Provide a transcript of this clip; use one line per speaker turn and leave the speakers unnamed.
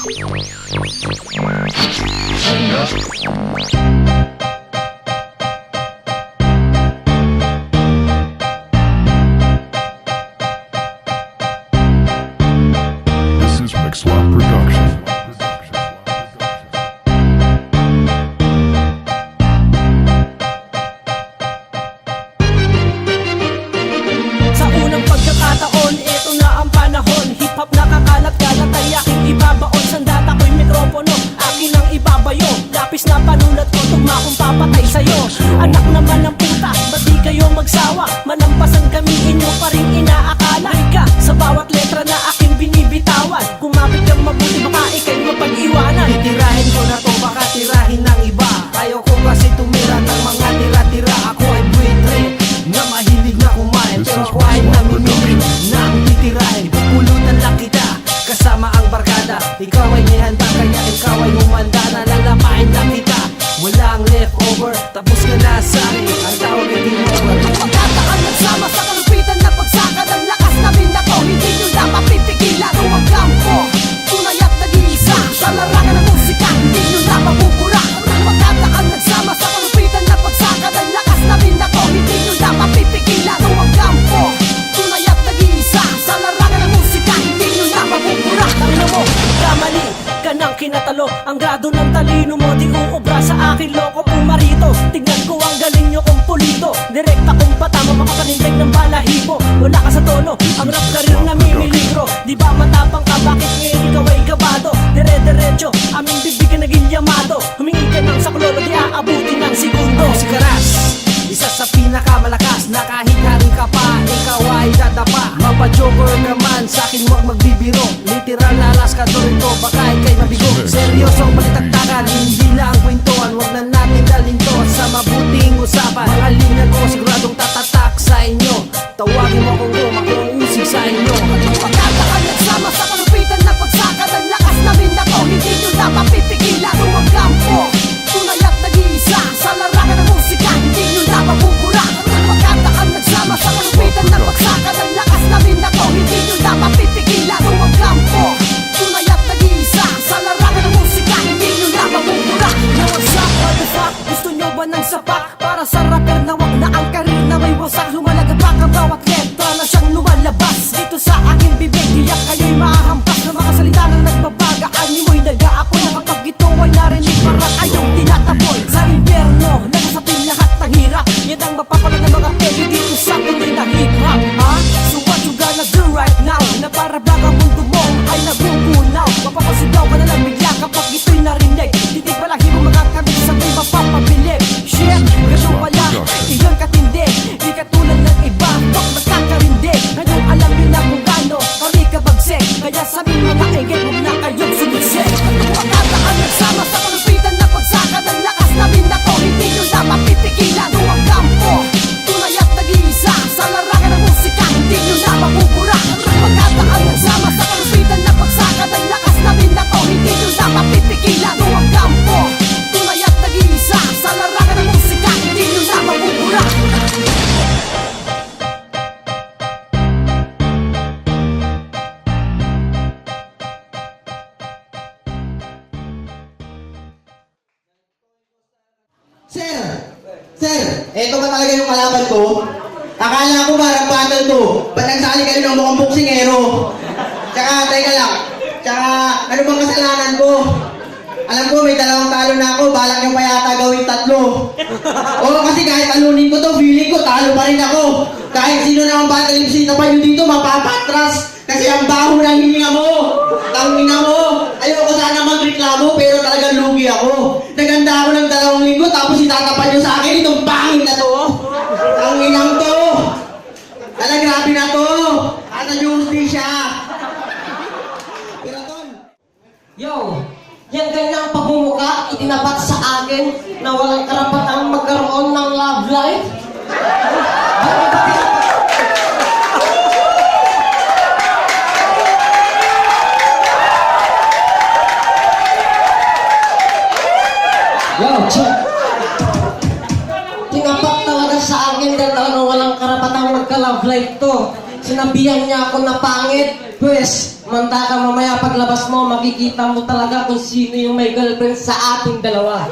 This is Mixlot Production.
Sa unang pagkakataon, eto na ang panahon. Hip-hop nakakalat-kalat ay aking ibabaon. Sandata ko'y mikropono, akin ang ibabayo. Lapis na panulat ko, tugma kong papatay sa'yo. Anak naman ng puta, ba't di kayo magsawa? Malampasan kami, inyo pa rin inaakala. Ka sa bawat letra na aking binibitawan. Kumapit kang mabuti, baka ikay mapag-iwanan.
Titirahin ko na to, baka tirahin ng iba. Ayaw ko kasi tumira ng mga tira-tira. Ako ay buitre na mahilig na kumain, pero ako ay namimili ng titirahin. Pupulutan lang kita kasama ang barkada. Ikaw ay nihanda, kaya ikaw ay humanda na lalapain lang kita. Walang leftover, tapos ka na sa akin. Ang tawag ay tinora.
Pagkataan nagsama sa kalupitan na pagsaka ng lakas na binato. Hindi nyo na mapipigilan o magkampo. Tunay at nag-iisa sa larangan ng musika. Hindi nyo na mabubura. Pagkataan nagsama sa kalupitan na pagsaka ng lakas na binato. Hindi nyo na mapipigilan o magkampo. Tunay at nag-iisa sa larangan ng musika. Hindi nyo na mabubura. Tangina mo, kamali ka ng kinatalo. Ang grado ng talino mo di uubra sa akin. Loko pumarito, tignan ko ang galing nyo kung pulido. Direkta kong patama, makapanindig ng balahibo. Wala ka sa tono, ang rap career na mimiligro. Di ba matapang ka, bakit ngayon ikaw ay kabado? Dire-diretso, aming bibigyan naging yamado. Humingi ka ng saklolo, di aabuti ng segundo.
Si Karas, isa sa pinakamalakas na kahit hari ka pa, ikaw ay dadapa. Mapajoker ka man, sa'kin huwag magbibiro. Literal na alas ka ito, baka ikay mabigo. Seryosong palitaktakan, hindi lang kwentuhan. Huwag na natin dalhin to sa mabuting usapan. Mga linya ko siguradong tatatak sa inyo. Tawagin mo kung guma, kung usig sa inyo.
Pagkataan nagsama sa kalupitan na pagsaka ng lakas na binato. Hindi nyo na mapipigilan o magkampo. Tunay at nag-iisa sa larangan ng musika. Hindi nyo na mabubura. Pagkataan nagsama sa kalupitan na pagsaka ng lakas na binato. Hindi nyo na mapipigilan o magkampo. Tunay at nag-iisa sa larangan ng musika. Hindi nyo na mabubura. Na wagsak, what the fuck? Gusto nyo ba ng sapak? Para sa rapper na wag na ang karir na may wasak. Lumalagapak ang bawat letra na siyang lumalabas. Dito sa aking bibig, tiyak kayo'y mahahampas. Na mga salita na nagbabaga, animoy nag-aapoy. Na kapag ito ay narinig, parang ayong tinataboy. Sa impyerno, nakasapin lahat ng hirap. Yan ang mapapala ng mga pegi dito sa tuloy na hip-hop. Ha? So what you gonna do right now? Na para bang ang mundo mo ay nagugunaw. Mapapasigaw ka na lang bigla kapag ito'y narinig. Titig pala himo mga kamit sa may mapapabilib. Shit, ganun pala, iyon katindi. Di katulad ng iba, bak magkakarindi. Ngayon alam nyo na kung gaano kami kabagsik. Kaya sabi mga egit, huwag na kayong sumisik. Pagkataan nagsama sa kalupitan na pagsaka ng lakas na binato. Hindi nyo na mapipigilan o magkampo. Tunay at nag-iisa sa larangan ng musika. Hindi nyo na mabubura. Pagkataan nagsama sa kalupitan na pagsaka ng lakas na binato. Hindi nyo na mapipigilan o magkampo. Tunay at nag-iisa sa larangan ng musika. Hindi nyo na mabubura.
Sir, eto ba talaga yung kalaban ko? Akala ko ba nag-battle to? Ba't nagsali kayo ng mukhang boksingero? Tsaka, teka lang. Tsaka, ano bang kasalanan ko? Alam ko, may 2 talo na ako. Balak yung pa yata gawin 3. Oo, kasi kahit talunin ko to, feeling ko, talo pa rin ako. Kahit sino naman battling sita pa nyo dito, mapapatras. Kasi ang baho ng hininga mo. Tangina mo. Ayoko sana magreklamo, pero talagang lugi ako. Naganda ako ng 2 linggo, tapos itatapan nyo sa akin itong pangin na to. Tanginang to. Talagang grabe na to. Asa justisya. Piraton.
Yo, yan ganyang pagmumuka itinapat sa akin na walang karapatang magkaroon ng love life. Yo, check. Tinapat talaga sa akin dahil walang karapatang magka-love life to. Sinabihan niya ako na pangit, pues
Manda ka mamaya paglabas mo, makikita mo talaga kung sino yung may girlfriend sa ating dalawa.